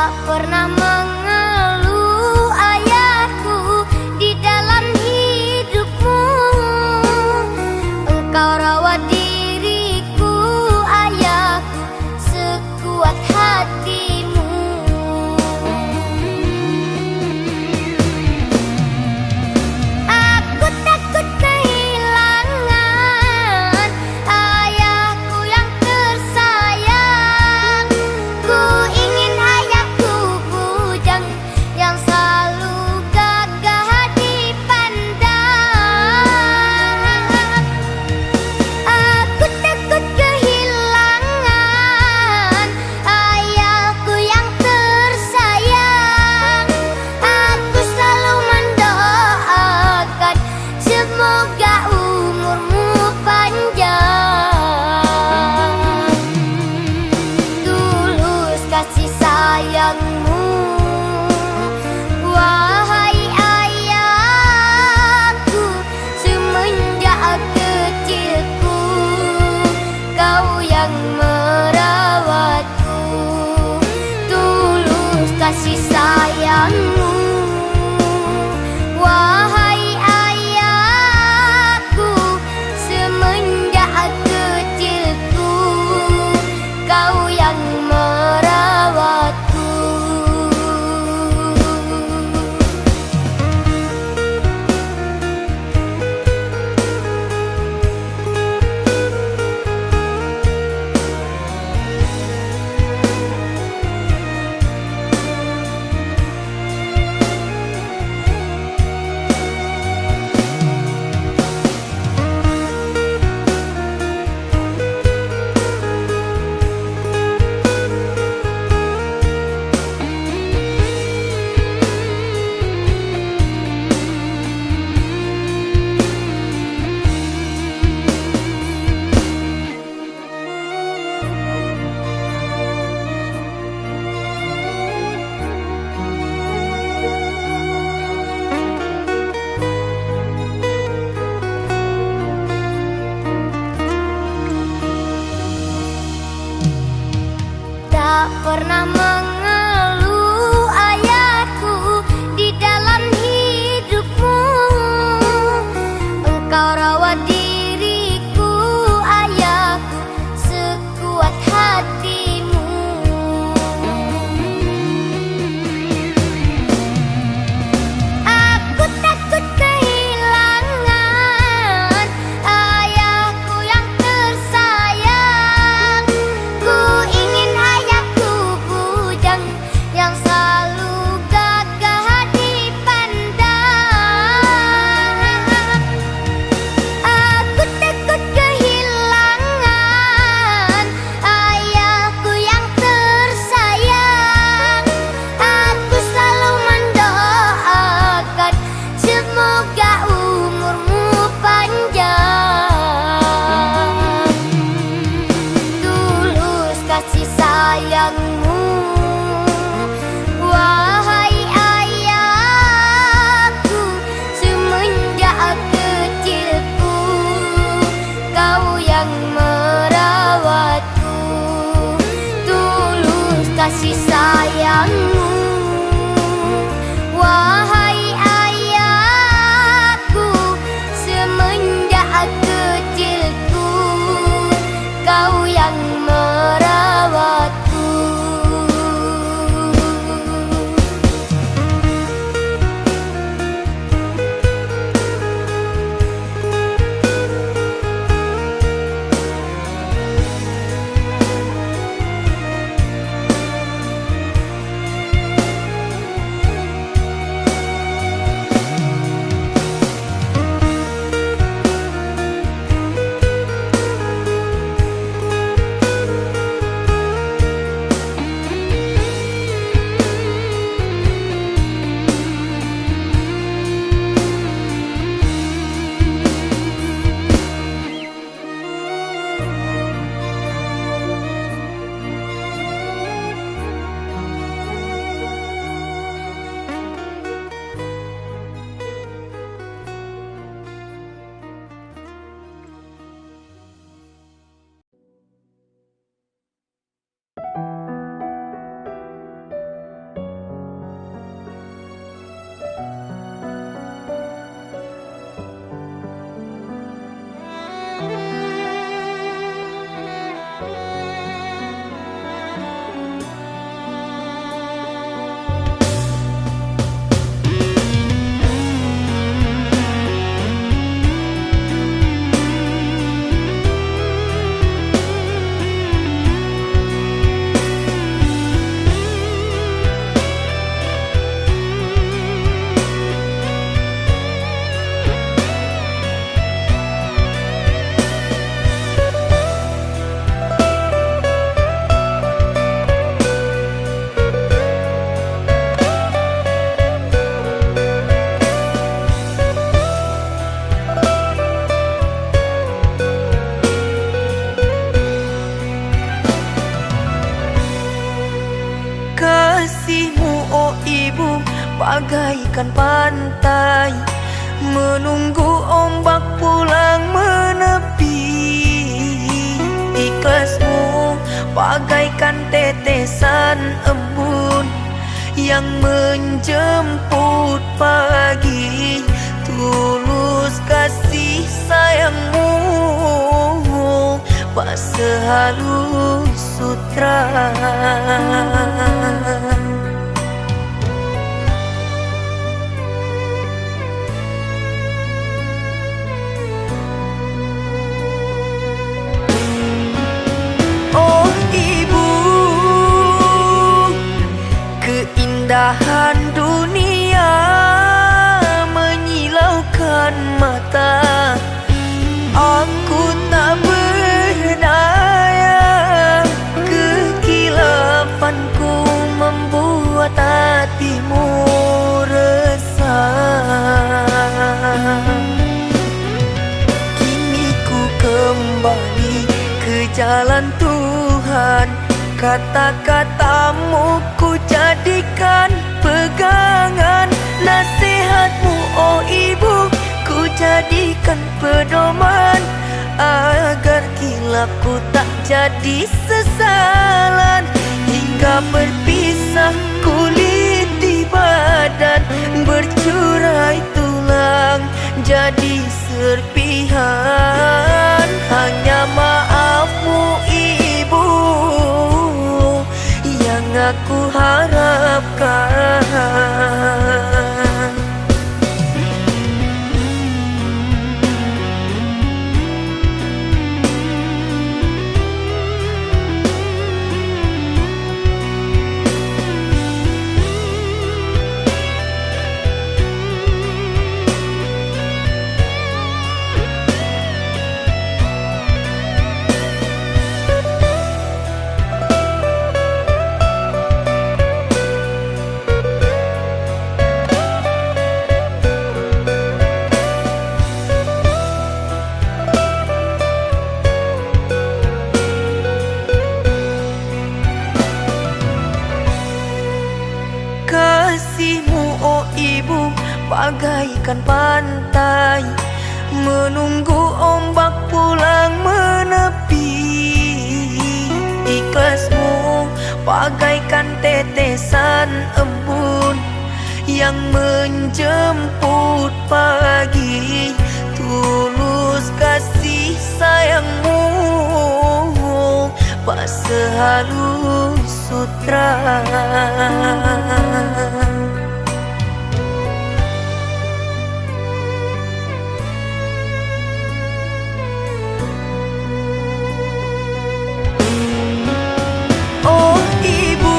Tak pernah mengeluh ayahku di dalam hidupmu. Engkau rawat diriku ayahku sekuat hatimu. Aku takut kehilangan ayahku yang tersayang. Ku ingin ayahku bujang yang selalu gagah dipandang. Aku takut kehilangan ayahku yang tersayang. Aku selalu mendoakan semoga umurmu panjang. Tulus kasih sayangmu, wahai ayahku. Semenjak kecilku kau yang merawatku. Tulus kasih sayangmu, wahai ayahku. Semenjak kecilku kau yang merawatku. Tak pernah mengeluh ayahku di dalam hidupmu. Engkau rawat diriku ayahku sekuat hatimu. Aku takut kehilangan ayahku yang tersayang. Ku ingin ayahku bujang yang selalu gagah dipandang. Aku takut kehilangan ayahku yang tersayang. Aku selalu mendoakan semoga umurmu panjang. Tulus kasih sayangmu, wahai ayahku. Semenjak kecilku kau yang merawatku. Tulus kasih sayangmu, wahai ayahku. Semenjak kecilku kau yang merawatku. bagaikan pantai, menunggu ombak pulang menepi. Ikhlasmu bagaikan tetesan embun yang menjemput pagi. Tulus kasih sayangmu pas sehalus sutra. Oh ibu, keindahan dunia menyilaukan mata. Aku tak berdaya, kekilafanku membuat hatimu resah. Kini ku kembali ke jalan Tuhan, kata-katamu ku jadikan pegangan. Nasihatmu oh ibu ku jadikan pedoman, agar kilapku tak jadi sesalan. Hingga berpisah kulit di badan, bercurai tulang jadi serpihan. Hanya maafmu ibu yang aku harapkan. Kasihmu oh ibu bagaikan pantai, menunggu ombak pulang menepi. Ikhlasmu bagaikan tetesan embun yang menjemput pagi. Tulus kasih sayangmu pas sehalus sutra. Oh ibu,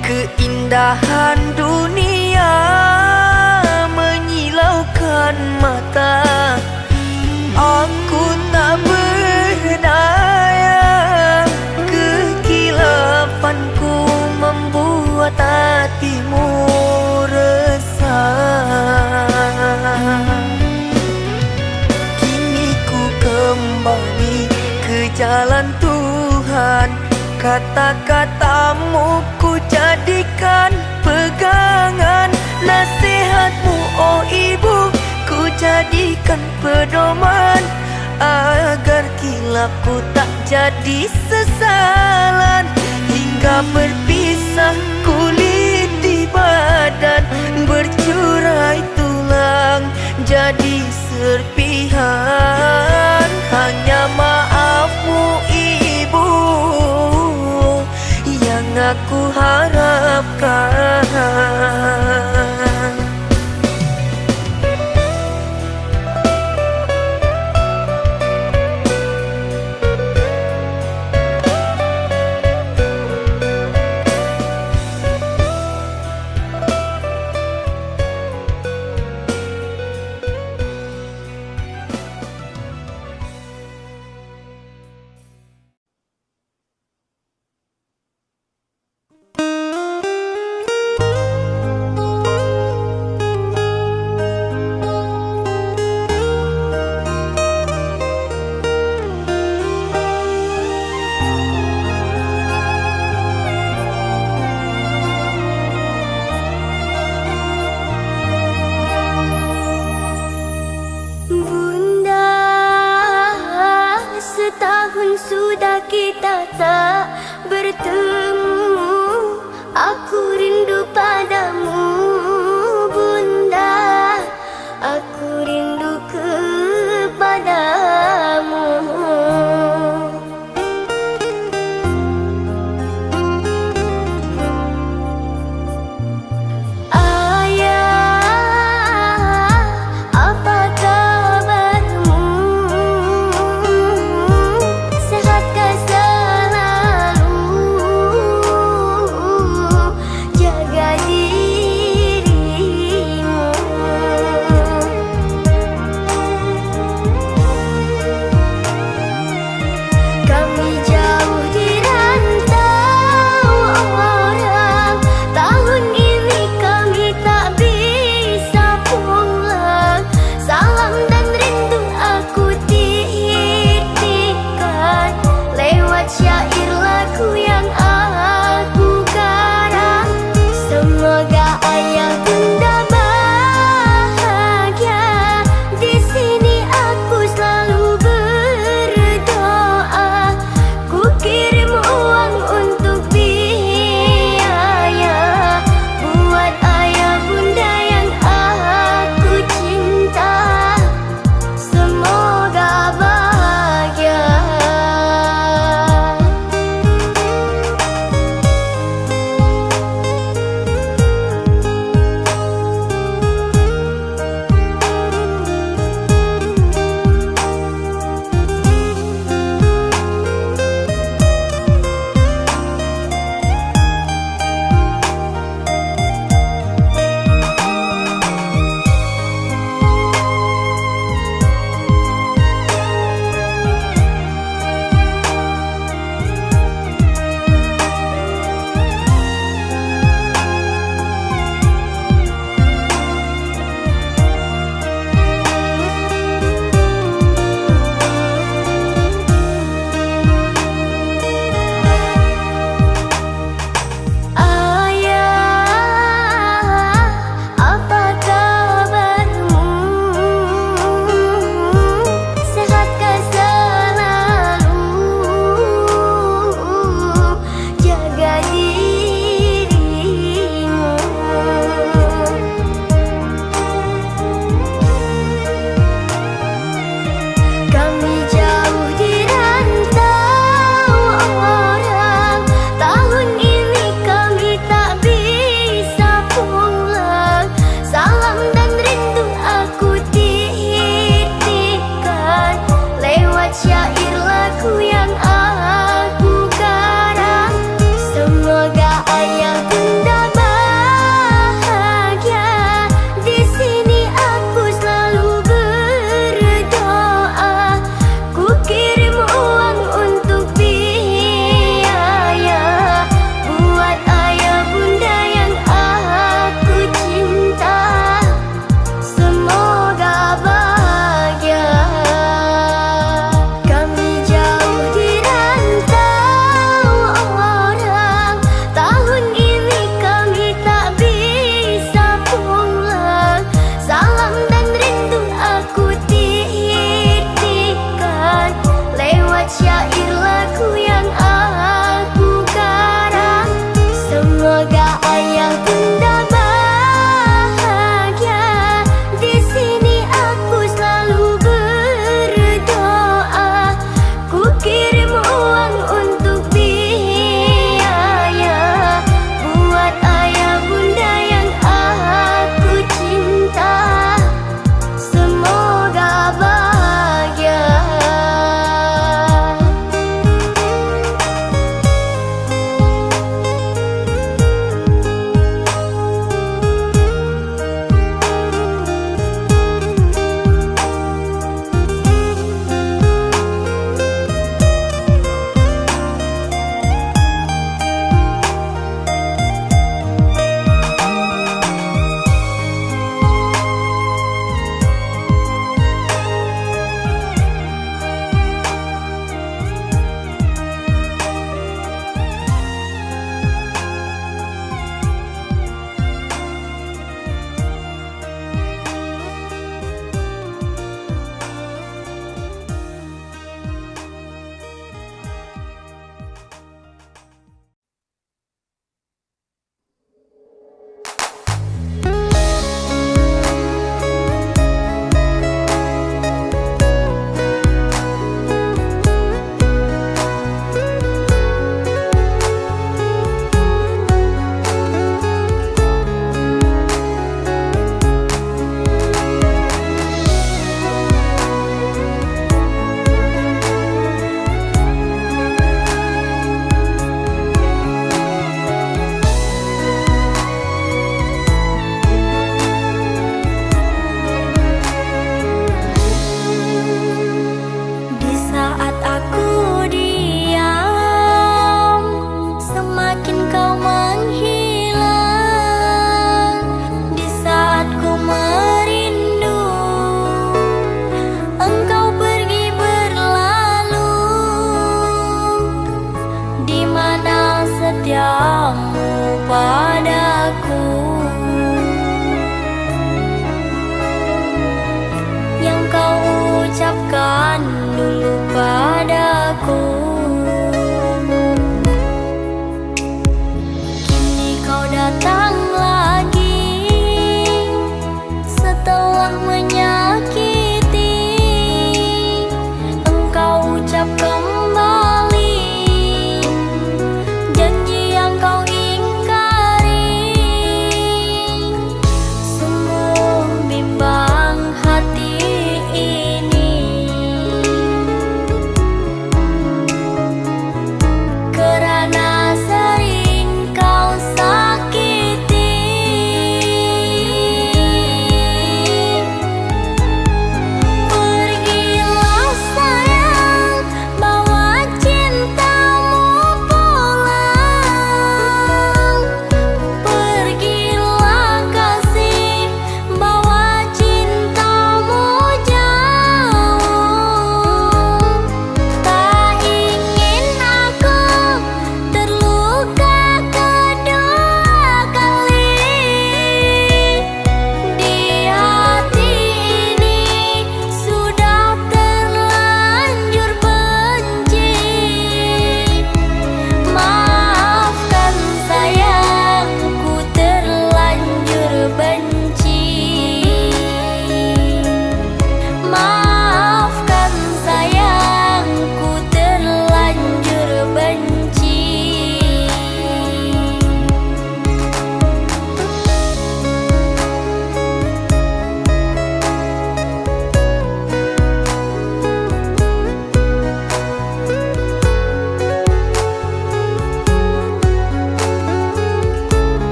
keindahan dunia menyilaukan mata. Aku tak berdaya, kekilafanku membuat hatimu resah. Kini ku kembali ke jalan Tuhan, kata-katamu ku jadikan pegangan. Nasihatmu oh ibu ku jadikan pedoman, agar kilapku tak jadi sesalan. Hingga berpisah kulit di badan, bercurai tulang jadi serpihan. Hanya maafmu ibu yang aku harapkan. kita tak bertemu. Aku rindu padamu Bunda, aku rindu kepadamu.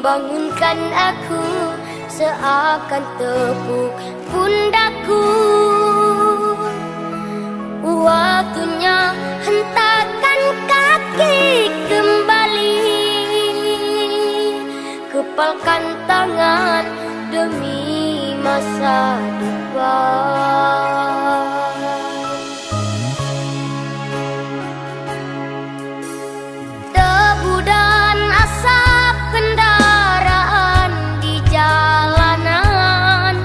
bangunkan aku seakan tepuk pundakku. Waktunya hentakkan kaki kembali, kepalkan tangan demi masa depan. Debu dan asap kendaraan di jalanan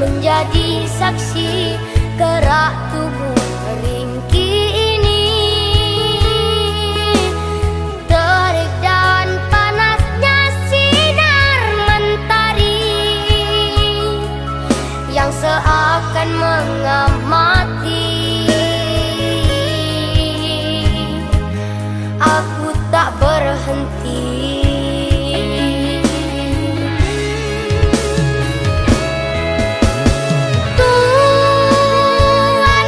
menjadi saksi gerak tubuh ringkih ini. Terik dan panasnya sinar mentari yang seakan mengamati. Aku tak berhenti. Tuhan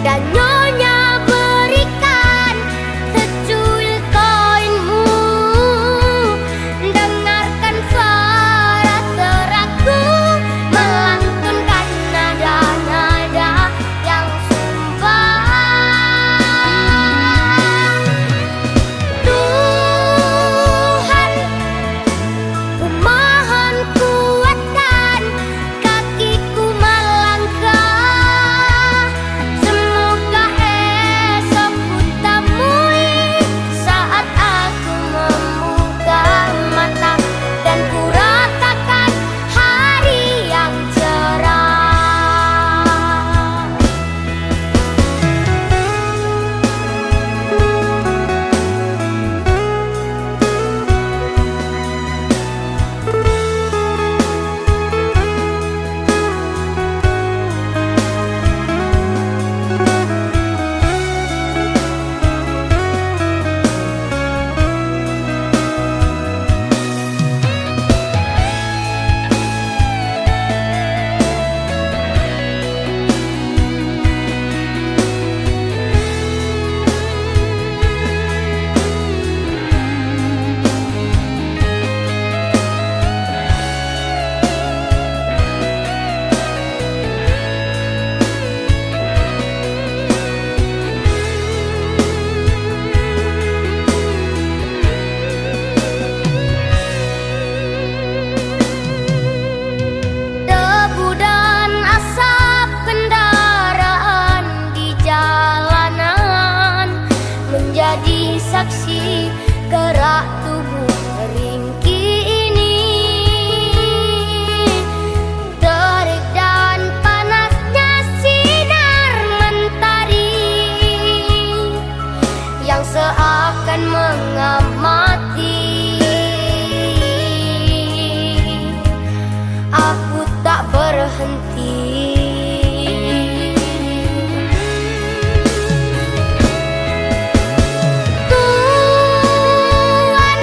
dan Nyonya berikan secuil koinmu, dengarkan suara seraku melantunkan nada-nada yang sumbang. Tuhan, ku mohon kuatkan kakiku melangkah. Semoga esok ku temui saat aku membuka mata dan ku rasakan hari yang cerah. Debu dan asap kendaraan di jalanan menjadi saksi gerak tubuh ringkih ini. Terik dan panasnya sinar mentari yang seakan mengamati. Aku tak berhenti. Tuhan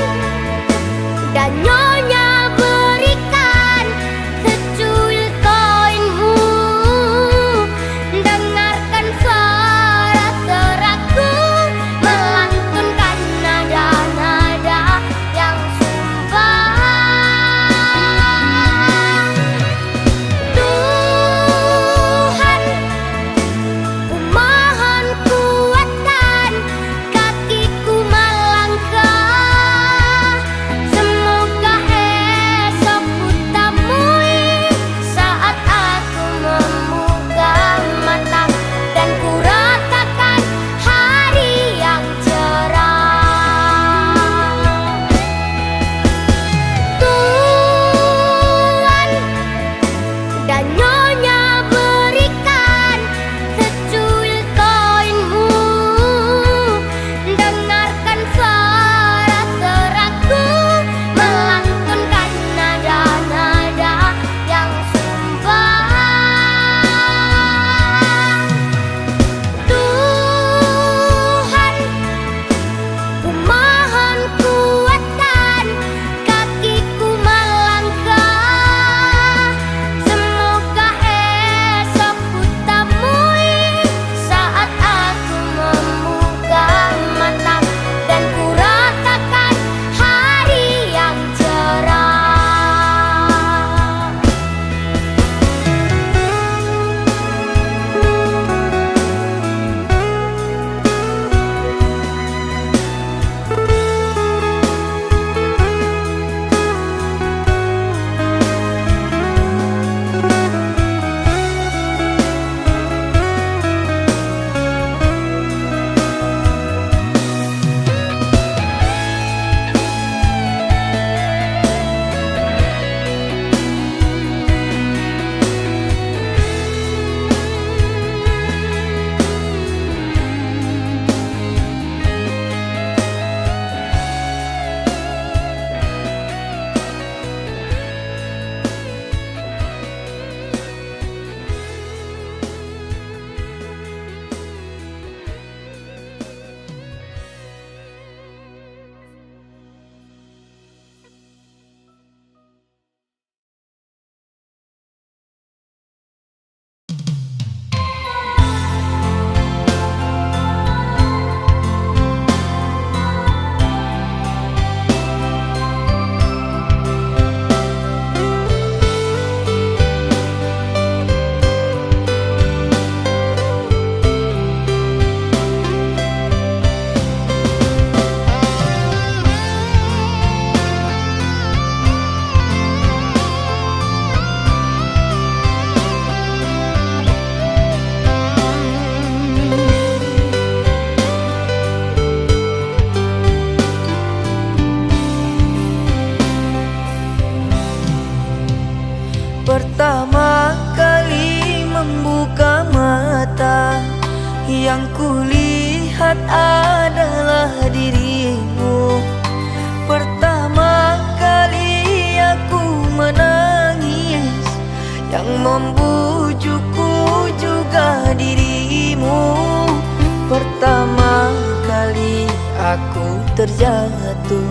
terjatuh.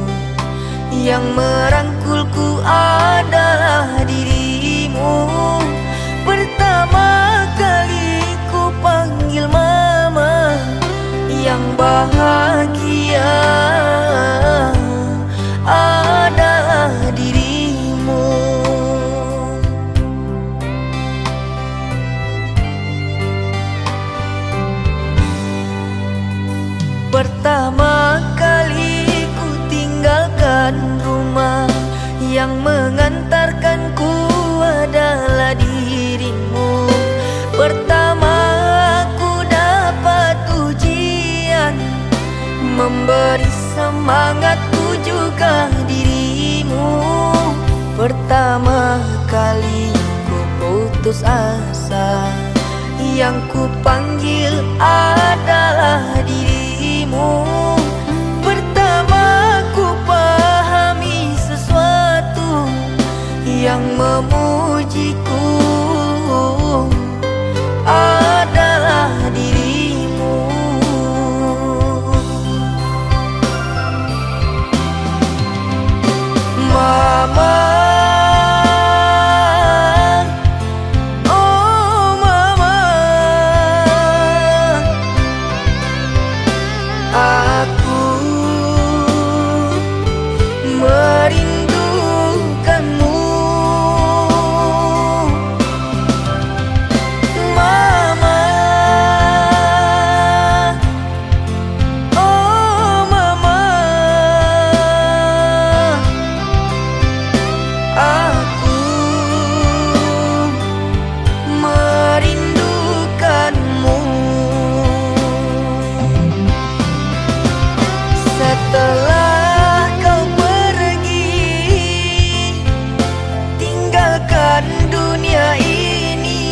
Yang merangkulku adalah dirimu. Pertama kali ku panggil mama, yang bahagia adalah dirimu. Pertama kali ku tinggalkan rumah, yang mengantarkanku adalah dirimu. Pertama ku dapat ujian, memberi semangatku juga dirimu. Pertama kali ku putus asa, yang ku panggil adalah dirimu. Pertama ku pahami sesuatu, yang memujiku adalah dirimu. Mama, oh mama, aku merindukanmu. Mama, oh mama, aku merindukanmu. Setelah kau pergi, tinggalkan dunia ini,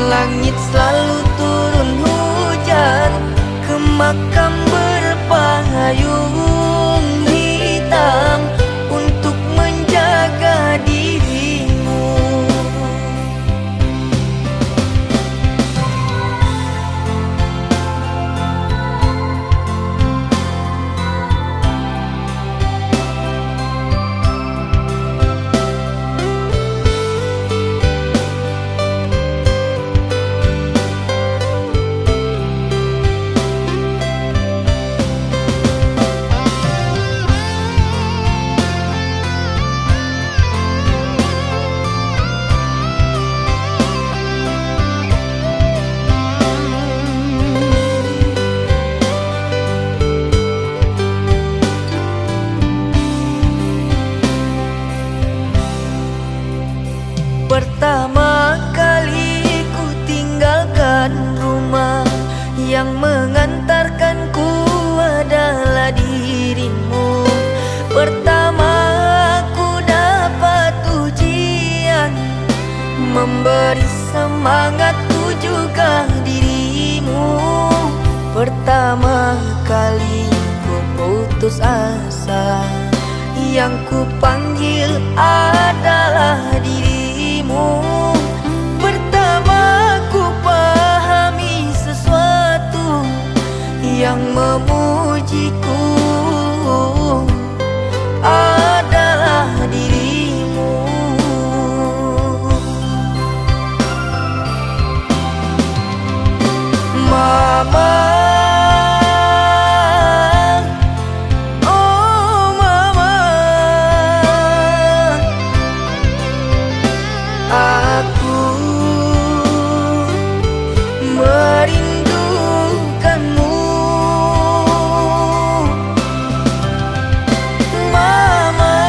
langit selalu turun hujan, ke makam berpayung hitam untuk menjaga dirimu. Pertama kali ku tinggalkan rumah, yang mengantarkanku adalah dirimu. Pertama ku dapat ujian, memberi semangatku juga dirimu. Pertama kali ku putus asa, yang ku panggil adalah dirimu. Pertama ku pahami sesuatu, yang memujiku adalah dirimu. Mama, oh mama, aku merindukanmu. Mama,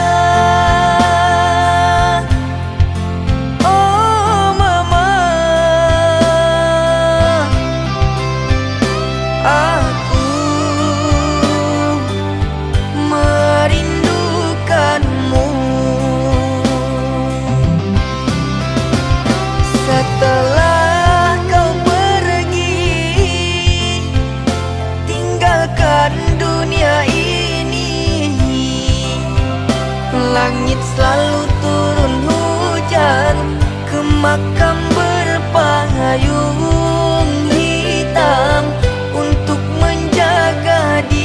oh mama, aku merindukanmu. Setelah kau pergi, tinggalkan dunia ini, langit selalu turun hujan, ke makam berpayung hitam untuk menjaga diri.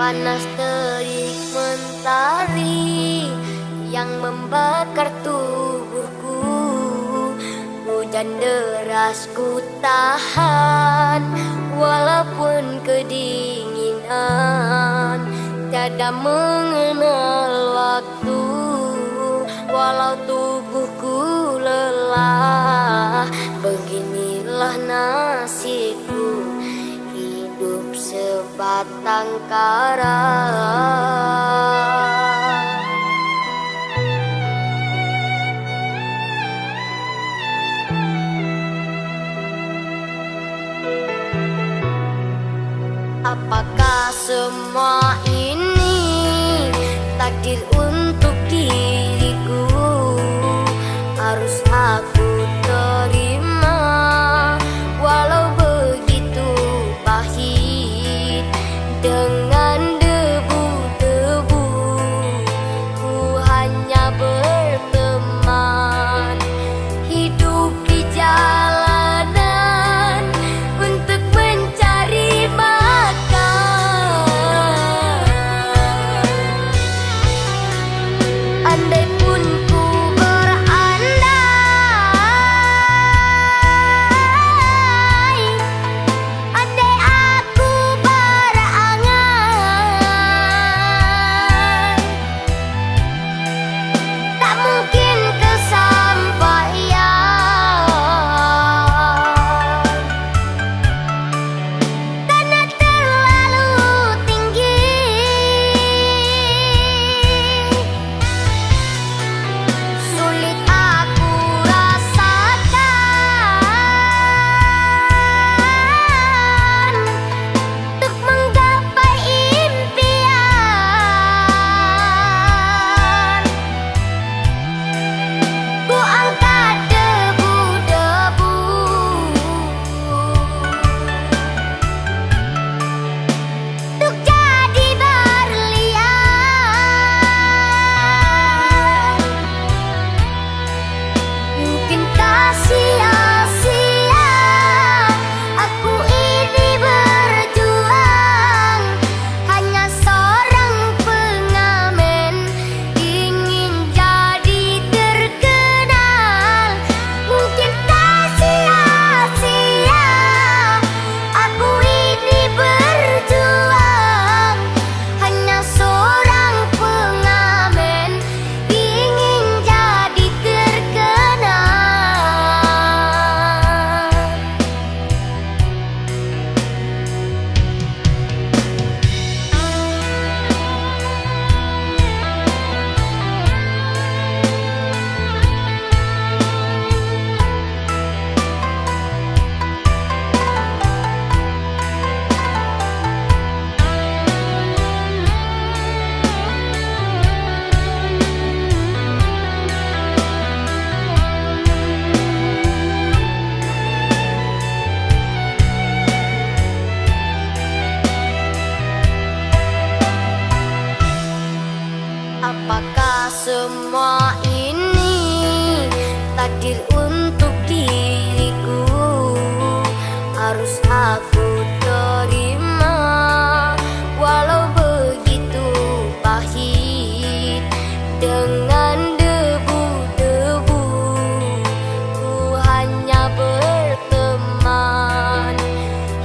panas terik mentari yang membakar tubuhku. Hujan deras ku tahan, walaupun kedinginan. Tiada mengenal waktu, walau tubuhku lelah. Beginilah nasibku, hidup sebatang kara. Apakah semua ini takdir untuk diriku? Harus aku terima, walau begitu pahit. Dengan debu-debu ku hanya berteman, hidup di jalanan untuk mencari andai pun ku berandai, andai aku berangan, tak mungkin kesampaian karena terlalu tinggi. Sulit aku rasakan untuk menggapai impian. Ku angkat debu-debu untuk jadi berlian. Mungkinkah sia-sia aku ini berjuang, hanya seorang pengamen ingin jadi terkenal. Mungkinkah sia-sia aku ini berjuang, hanya seorang pengamen ingin jadi terkenal. Apakah semua ini takdir untuk diriku? Harus aku terima, walau begitu pahit. Dengan debu-debu ku hanya berteman,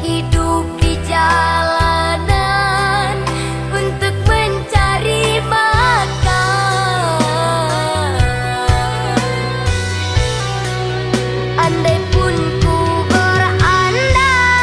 hidup di jalanan untuk mencari andai pun ku berandai,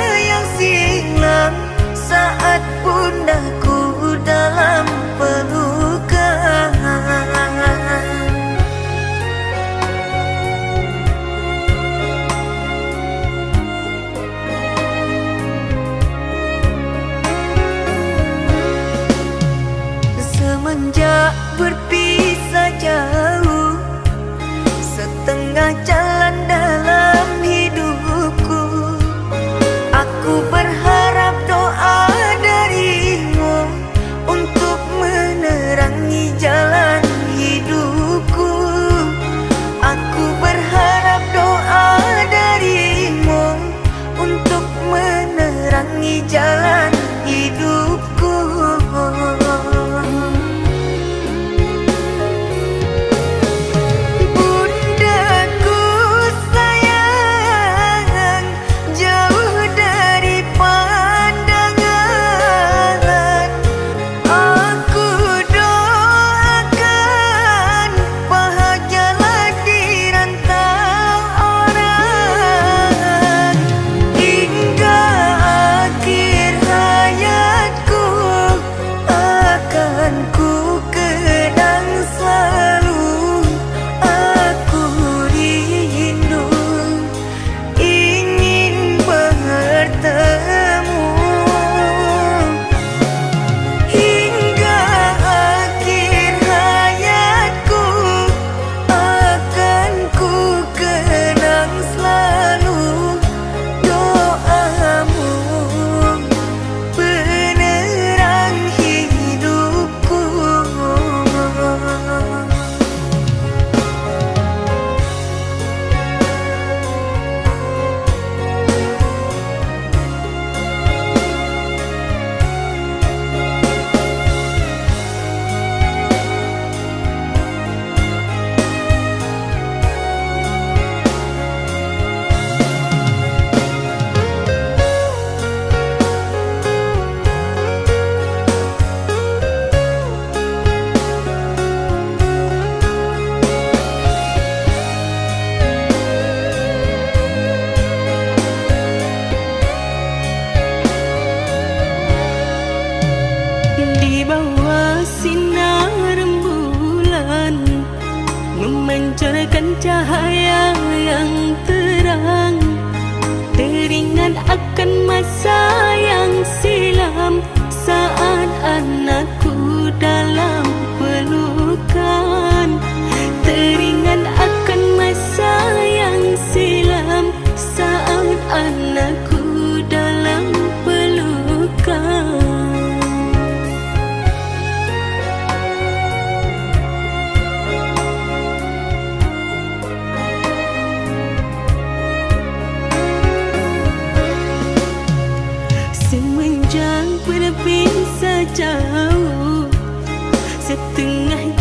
yang silam saat pundaku dalam pelukan. Semenjak berpisah jauh, setengah jalan dalam hidupku, aku berharap doa darimu untuk menerangi jalan hidupku. Aku berharap doa darimu untuk menerangi jalan hidupku. Memancarkan cahaya yang terang, teringat akan masa yang silam saat anakku dalam pelukan. Teringat akan masa yang silam saat anakku dalam pelukan. Semenjak berpisah jauh, setengah